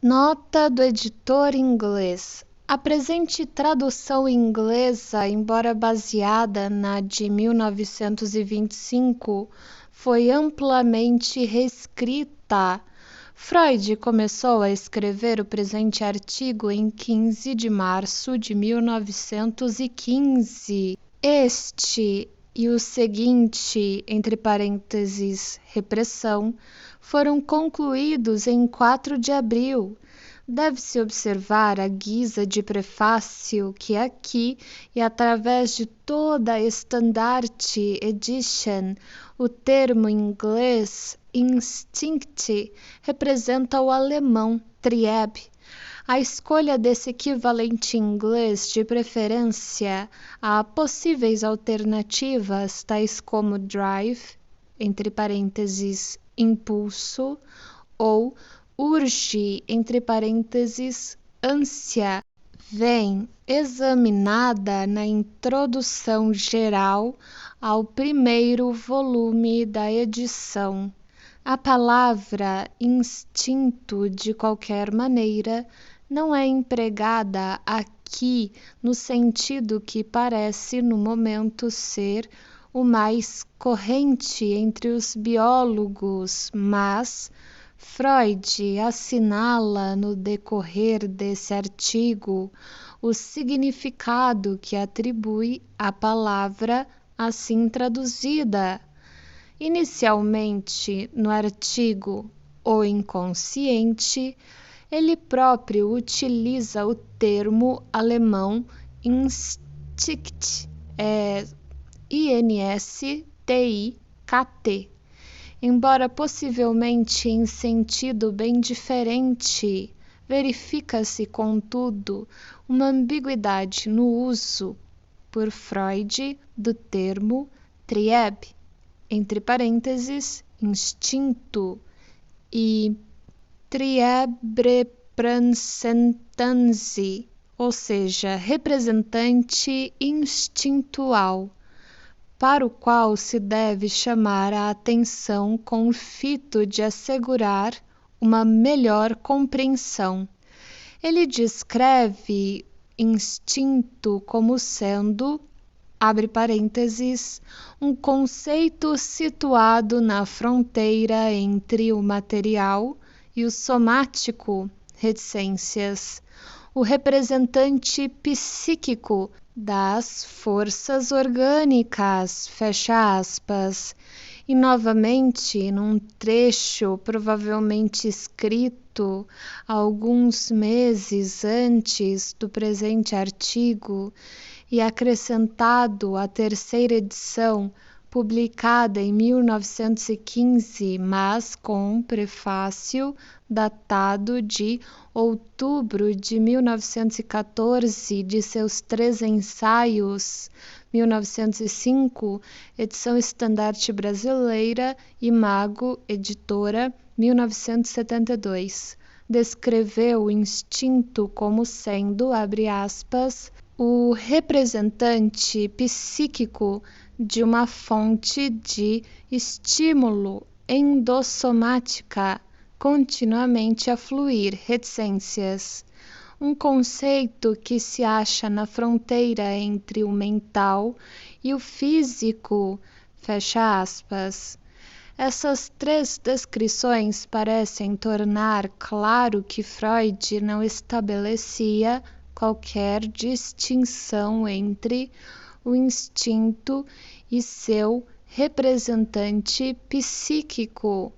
Nota do editor inglês. A presente tradução inglesa, embora baseada na de 1925, foi amplamente reescrita. Freud começou a escrever o presente artigo em 15 de março de 1915. Este e o seguinte, entre parênteses, repressão, foram concluídos em 4 de abril. Deve-se observar à guisa de prefácio que aqui, e através de toda a Standard Edition, o termo inglês instinct representa o alemão trieb. A escolha desse equivalente inglês de preferência a possíveis alternativas tais como drive, entre parênteses, impulso, ou urge, entre parênteses, ânsia, vem examinada na introdução geral ao primeiro volume da edição. A palavra instinto, de qualquer maneira, não é empregada aqui no sentido que parece no momento ser o mais corrente entre os biólogos, mas Freud assinala no decorrer desse artigo o significado que atribui à palavra assim traduzida. Inicialmente, no artigo O Inconsciente, ele próprio utiliza o termo alemão Instinct, I-N-S-T-I-K-T, embora possivelmente em sentido bem diferente. Verifica-se, contudo, uma ambiguidade no uso por Freud do termo trieb, entre parênteses, instinto, e Triebrepresentanz, ou seja, representante instintual, para o qual se deve chamar a atenção com o fito de assegurar uma melhor compreensão. Ele descreve instinto como sendo, abre parênteses, um conceito situado na fronteira entre o material e o somático, reticências, o representante psíquico das forças orgânicas, fecha aspas, e novamente num trecho provavelmente escrito alguns meses antes do presente artigo e acrescentado à terceira edição, publicada em 1915, mas com prefácio datado de outubro de 1914 de seus 3 ensaios, 1905, edição estandarte brasileira, Imago, editora, 1972. Descreveu o instinto como sendo, abre aspas, o representante psíquico de uma fonte de estímulo endossomática continuamente a fluir, reticências. Um conceito que se acha na fronteira entre o mental e o físico, fecha aspas. Essas 3 descrições parecem tornar claro que Freud não estabelecia qualquer distinção entre o instinto e seu representante psíquico.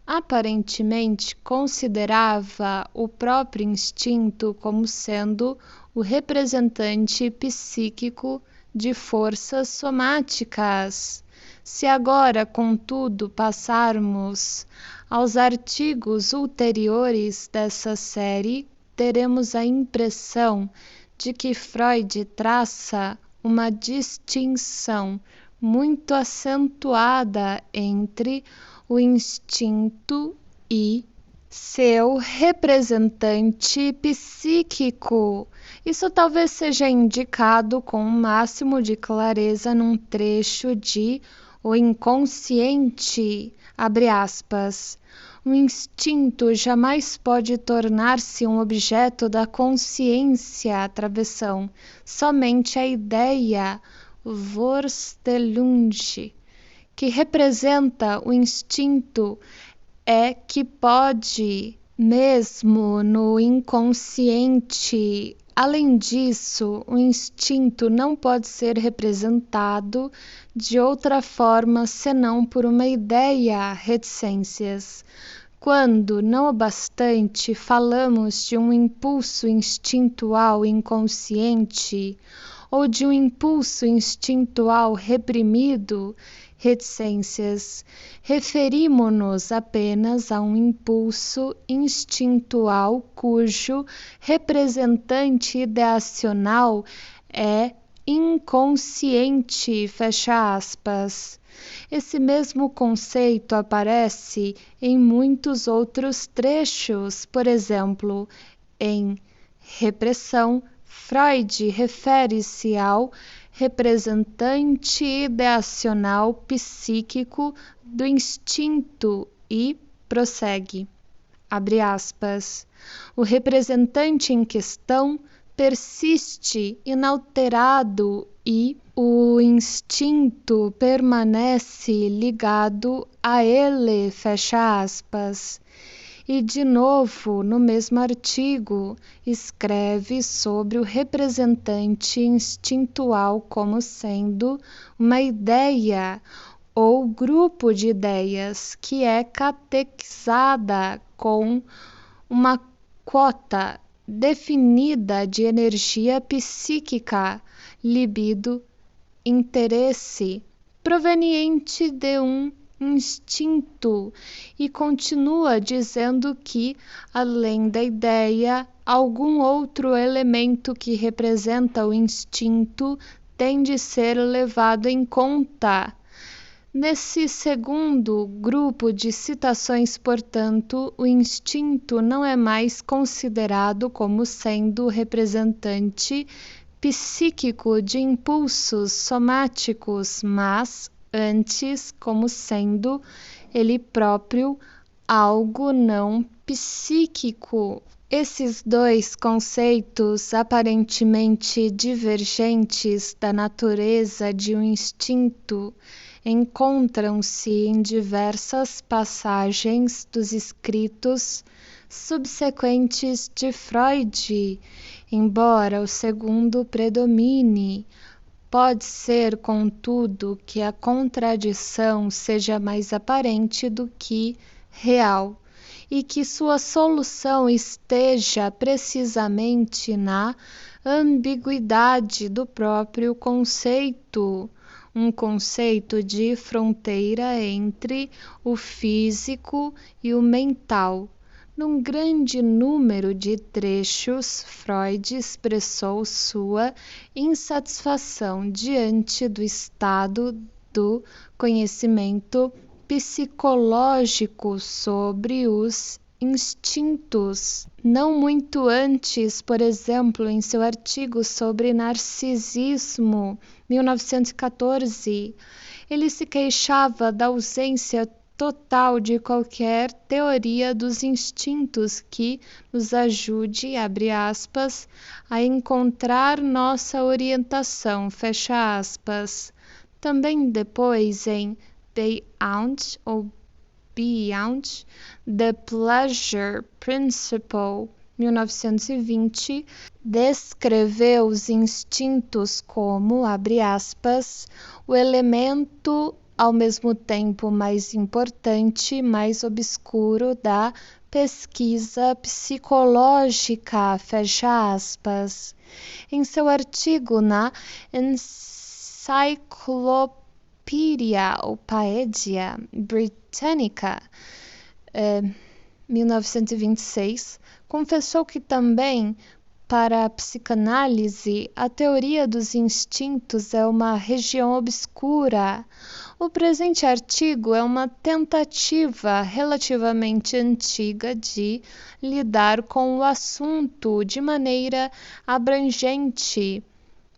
Aparentemente considerava o próprio instinto como sendo o representante psíquico de forças somáticas. Se agora, contudo, passarmos aos artigos ulteriores dessa série, teremos a impressão de que Freud traça uma distinção muito acentuada entre o instinto e seu representante psíquico. Isso talvez seja indicado com o máximo de clareza num trecho de O Inconsciente, abre aspas. O instinto jamais pode tornar-se um objeto da consciência, travessão. Somente a ideia, Vorstellung, que representa o instinto, é que pode, mesmo no inconsciente. Além disso, o instinto não pode ser representado de outra forma senão por uma ideia, reticências. Quando, não obstante, falamos de um impulso instintual inconsciente ou de um impulso instintual reprimido, reticências, referimo-nos apenas a um impulso instintual cujo representante ideacional é inconsciente, fecha aspas. Esse mesmo conceito aparece em muitos outros trechos, por exemplo, em Repressão, Freud refere-se ao representante ideacional psíquico do instinto e prossegue, abre aspas, o representante em questão persiste inalterado e o instinto permanece ligado a ele, fecha aspas. E, de novo, no mesmo artigo, escreve sobre o representante instintual como sendo uma ideia ou grupo de ideias que é catequizada com uma quota definida de energia psíquica, libido, interesse, proveniente de um instinto, e continua dizendo que, além da ideia, algum outro elemento que representa o instinto tem de ser levado em conta. Nesse segundo grupo de citações, portanto, o instinto não é mais considerado como sendo representante psíquico de impulsos somáticos, mas antes como sendo ele próprio algo não psíquico. Esses dois conceitos aparentemente divergentes da natureza de um instinto encontram-se em diversas passagens dos escritos subsequentes de Freud, embora o segundo predomine. Pode ser, contudo, que a contradição seja mais aparente do que real, e que sua solução esteja precisamente na ambiguidade do próprio conceito, um conceito de fronteira entre o físico e o mental. Num grande número de trechos, Freud expressou sua insatisfação diante do estado do conhecimento psicológico sobre os instintos. Não muito antes, por exemplo, em seu artigo sobre narcisismo, 1914, ele se queixava da ausência total de qualquer teoria dos instintos que nos ajude, abre aspas, a encontrar nossa orientação, fecha aspas. Também depois em Beyond ou Beyond the Pleasure Principle, 1920, descreveu os instintos como, abre aspas, o elemento ao mesmo tempo mais importante, mais obscuro da pesquisa psicológica, fecha aspas. Em seu artigo na Encyclopaedia Britannica, 1926, confessou que também, para a psicanálise, a teoria dos instintos é uma região obscura. O presente artigo é uma tentativa relativamente antiga de lidar com o assunto de maneira abrangente.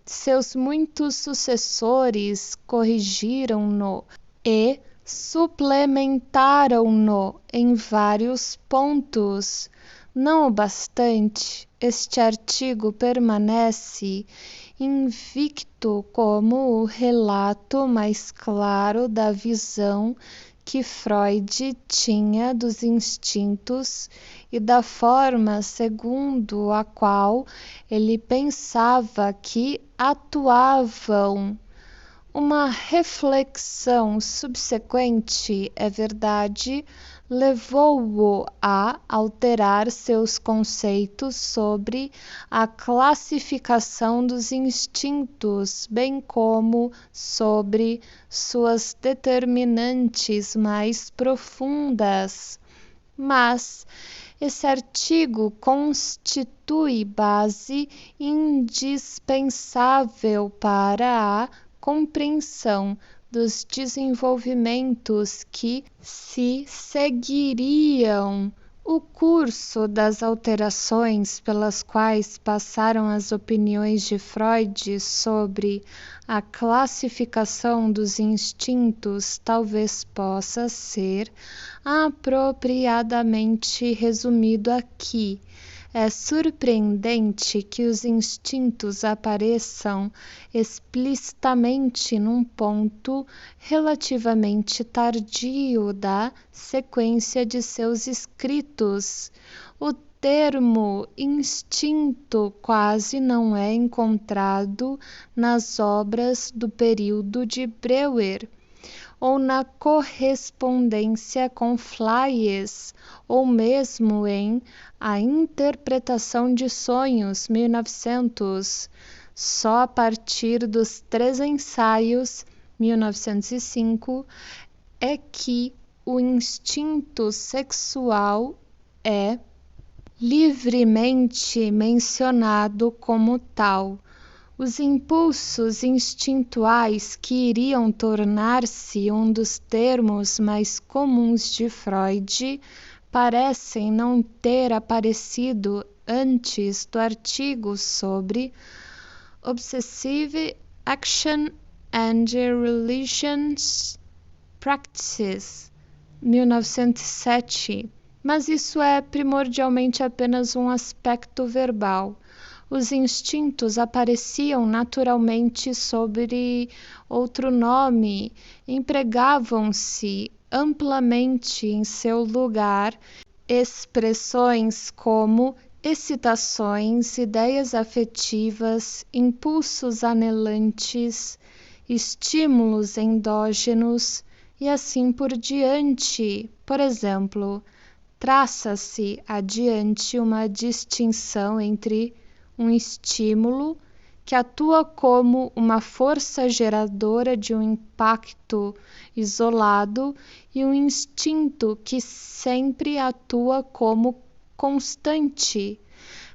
Seus muitos sucessores corrigiram-no e suplementaram-no em vários pontos. Não obstante, este artigo permanece invicto como o relato mais claro da visão que Freud tinha dos instintos e da forma segundo a qual ele pensava que atuavam. Uma reflexão subsequente, é verdade, levou-o a alterar seus conceitos sobre a classificação dos instintos, bem como sobre suas determinantes mais profundas. Mas esse artigo constitui base indispensável para a compreensão dos desenvolvimentos que se seguiriam. O curso das alterações pelas quais passaram as opiniões de Freud sobre a classificação dos instintos talvez possa ser apropriadamente resumido aqui. É surpreendente que os instintos apareçam explicitamente num ponto relativamente tardio da sequência de seus escritos. O termo instinto quase não é encontrado nas obras do período de Breuer, ou na correspondência com Flies, ou mesmo em A Interpretação de Sonhos, 1900, só a partir dos 3 ensaios, 1905, é que o instinto sexual é livremente mencionado como tal. Os impulsos instintuais, que iriam tornar-se um dos termos mais comuns de Freud, parecem não ter aparecido antes do artigo sobre Obsessive Action and Religious Practices, 1907, mas isso é primordialmente apenas um aspecto verbal. Os instintos apareciam naturalmente sob outro nome, empregavam-se amplamente em seu lugar expressões como excitações, ideias afetivas, impulsos anelantes, estímulos endógenos e assim por diante. Por exemplo, traça-se adiante uma distinção entre um estímulo que atua como uma força geradora de um impacto isolado e um instinto que sempre atua como constante.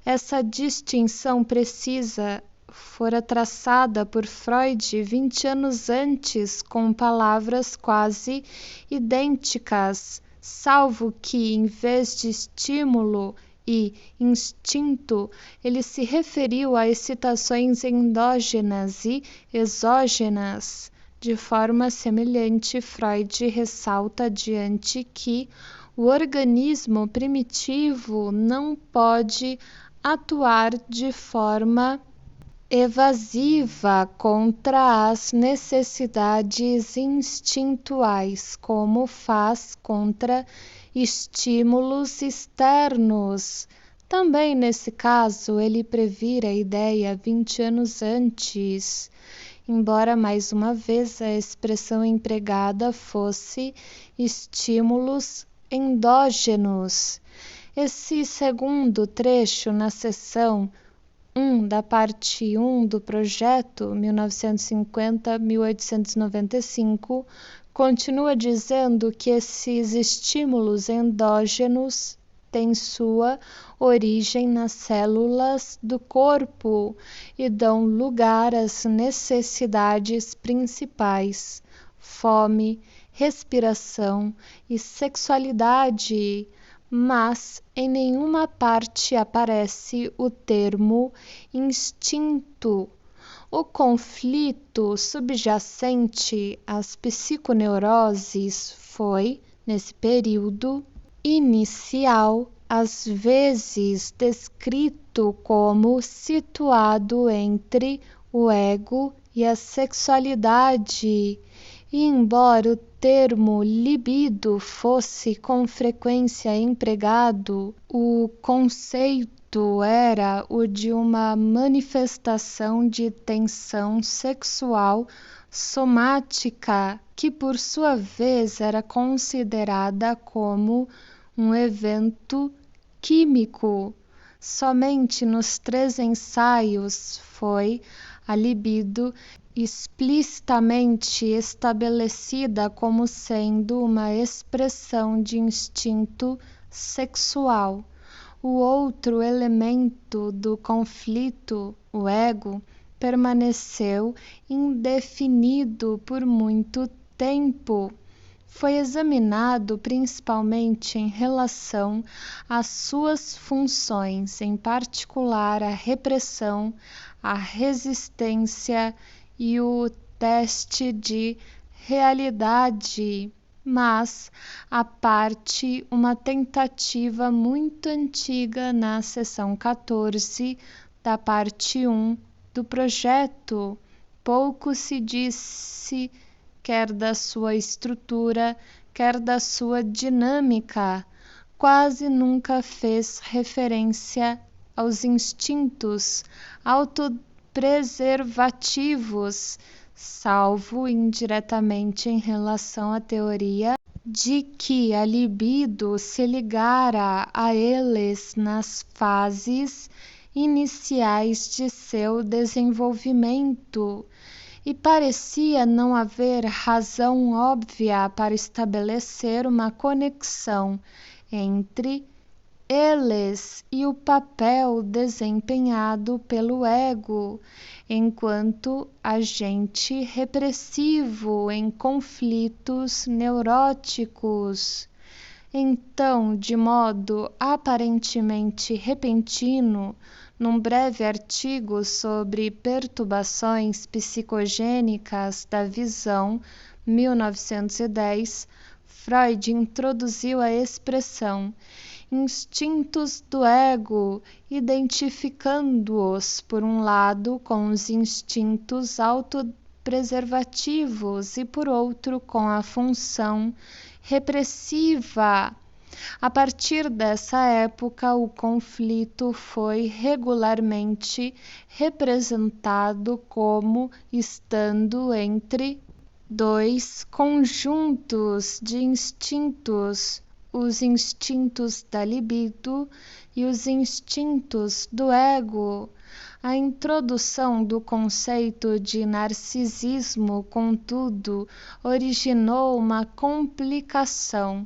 Essa distinção precisa fora traçada por Freud 20 anos antes com palavras quase idênticas, salvo que, em vez de estímulo e instinto, ele se referiu a excitações endógenas e exógenas. De forma semelhante, Freud ressalta adiante que o organismo primitivo não pode atuar de forma evasiva contra as necessidades instintuais, como faz contra estímulos externos. Também nesse caso, ele previra a ideia 20 anos antes, embora mais uma vez a expressão empregada fosse estímulos endógenos. Esse segundo trecho na seção 1 da parte 1 do projeto 1950-1895 continua dizendo que esses estímulos endógenos têm sua origem nas células do corpo e dão lugar às necessidades principais: fome, respiração e sexualidade, mas em nenhuma parte aparece o termo instinto. O conflito subjacente às psiconeuroses foi, nesse período inicial, às vezes descrito como situado entre o ego e a sexualidade, e embora o termo libido fosse com frequência empregado, o conceito era o de uma manifestação de tensão sexual somática, que por sua vez era considerada como um evento químico. Somente nos 3 ensaios foi a libido explicitamente estabelecida como sendo uma expressão de instinto sexual. O outro elemento do conflito, o ego, permaneceu indefinido por muito tempo. Foi examinado principalmente em relação às suas funções, em particular a repressão, a resistência e o teste de realidade, mas à parte uma tentativa muito antiga na seção 14 da parte 1 do projeto. Pouco se disse quer da sua estrutura, quer da sua dinâmica. Quase nunca fez referência aos instintos autopreservativos, salvo indiretamente em relação à teoria de que a libido se ligara a eles nas fases iniciais de seu desenvolvimento, e parecia não haver razão óbvia para estabelecer uma conexão entre eles e o papel desempenhado pelo ego enquanto agente repressivo em conflitos neuróticos. Então, de modo aparentemente repentino, num breve artigo sobre perturbações psicogênicas da visão, 1910, Freud introduziu a expressão instintos do ego, identificando-os, por um lado, com os instintos autopreservativos e, por outro, com a função repressiva. A partir dessa época, o conflito foi regularmente representado como estando entre 2 conjuntos de instintos, os instintos da libido e os instintos do ego. A introdução do conceito de narcisismo, contudo, originou uma complicação.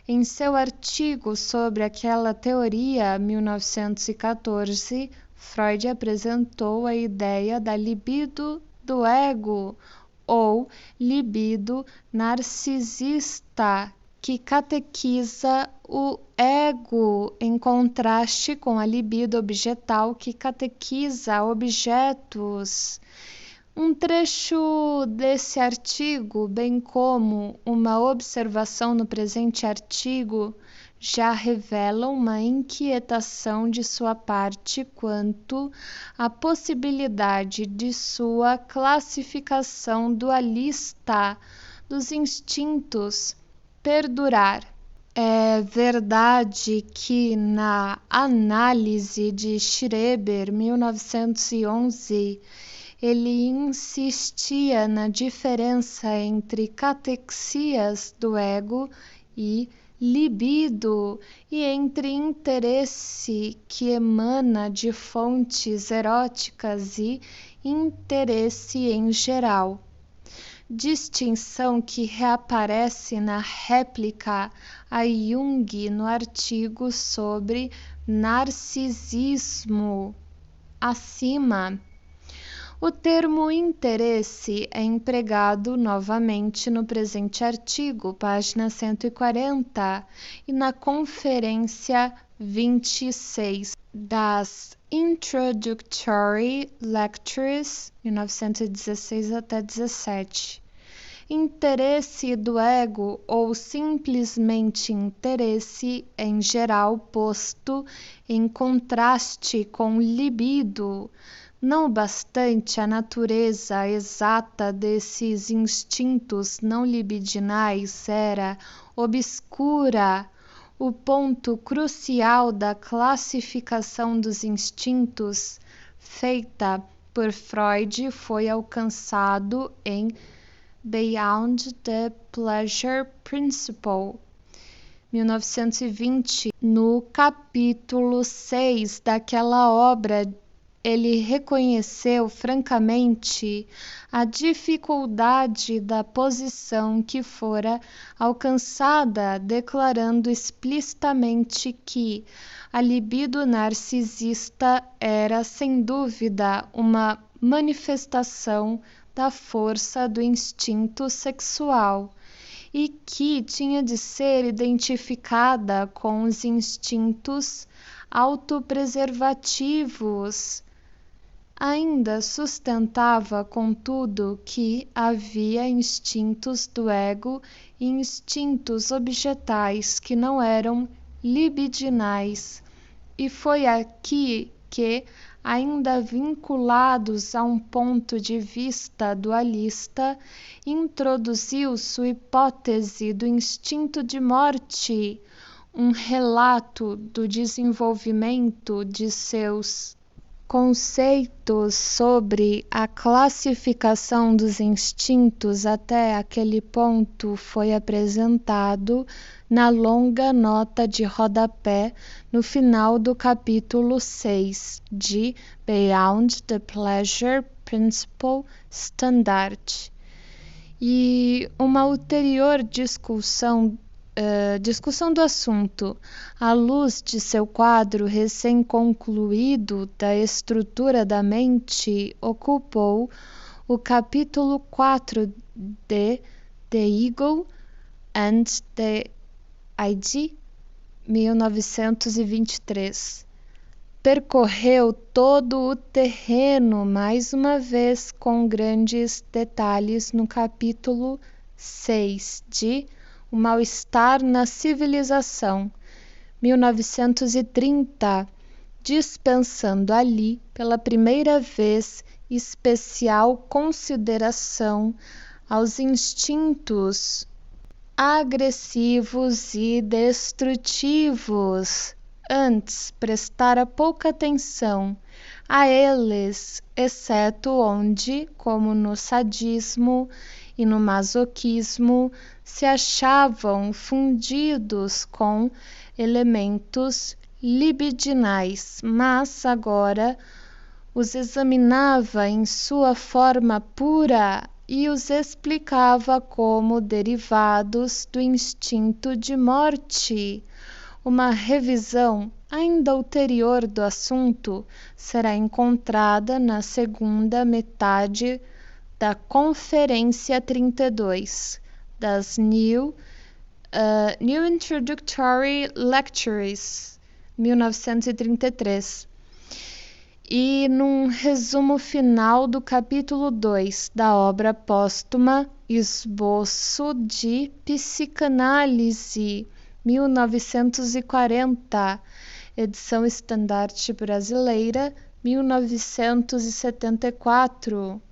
Em seu artigo sobre aquela teoria, 1914, Freud apresentou a ideia da libido do ego, ou libido narcisista, que catequiza o ego, em contraste com a libido objetal, que catequiza objetos. Um trecho desse artigo, bem como uma observação no presente artigo, já revelam uma inquietação de sua parte quanto à possibilidade de sua classificação dualista dos instintos perdurar. É verdade que na análise de Schreber, 1911, ele insistia na diferença entre catexias do ego e libido, e entre interesse que emana de fontes eróticas e interesse em geral. Distinção que reaparece na réplica a Jung no artigo sobre narcisismo acima. O termo interesse é empregado novamente no presente artigo, página 140, e na Conferência 26 das Introductory Lectures, 1916 até 17. Interesse do ego ou simplesmente interesse, em geral posto em contraste com libido. Não obstante, a natureza exata desses instintos não libidinais era obscura. O ponto crucial da classificação dos instintos feita por Freud foi alcançado em Beyond the Pleasure Principle, 1920. No capítulo 6 daquela obra, ele reconheceu francamente a dificuldade da posição que fora alcançada, declarando explicitamente que a libido narcisista era, sem dúvida, uma manifestação da força do instinto sexual e que tinha de ser identificada com os instintos autopreservativos. Ainda sustentava, contudo, que havia instintos do ego e instintos objetais que não eram libidinais, e foi aqui que, ainda vinculados a um ponto de vista dualista, introduziu sua hipótese do instinto de morte, um relato do desenvolvimento de seus conceitos sobre a classificação dos instintos até aquele ponto foi apresentado na longa nota de rodapé no final do capítulo 6 de Beyond the Pleasure Principle Standard. E uma ulterior discussão do assunto, à luz de seu quadro recém-concluído da estrutura da mente, ocupou o capítulo 4 de The Ego and the Id, 1923. Percorreu todo o terreno, mais uma vez com grandes detalhes, no capítulo 6 de O Mal-Estar na Civilização, 1930, dispensando ali, pela primeira vez, especial consideração aos instintos agressivos e destrutivos. Antes, prestara pouca atenção a eles, exceto onde, como no sadismo e no masoquismo, se achavam fundidos com elementos libidinais, mas agora os examinava em sua forma pura e os explicava como derivados do instinto de morte. Uma revisão ainda ulterior do assunto será encontrada na segunda metade da Conferência 32 das New Introductory Lectures, 1933, e num resumo final do capítulo 2 da obra póstuma Esboço de Psicanálise, 1940, edição estandarte brasileira, 1974.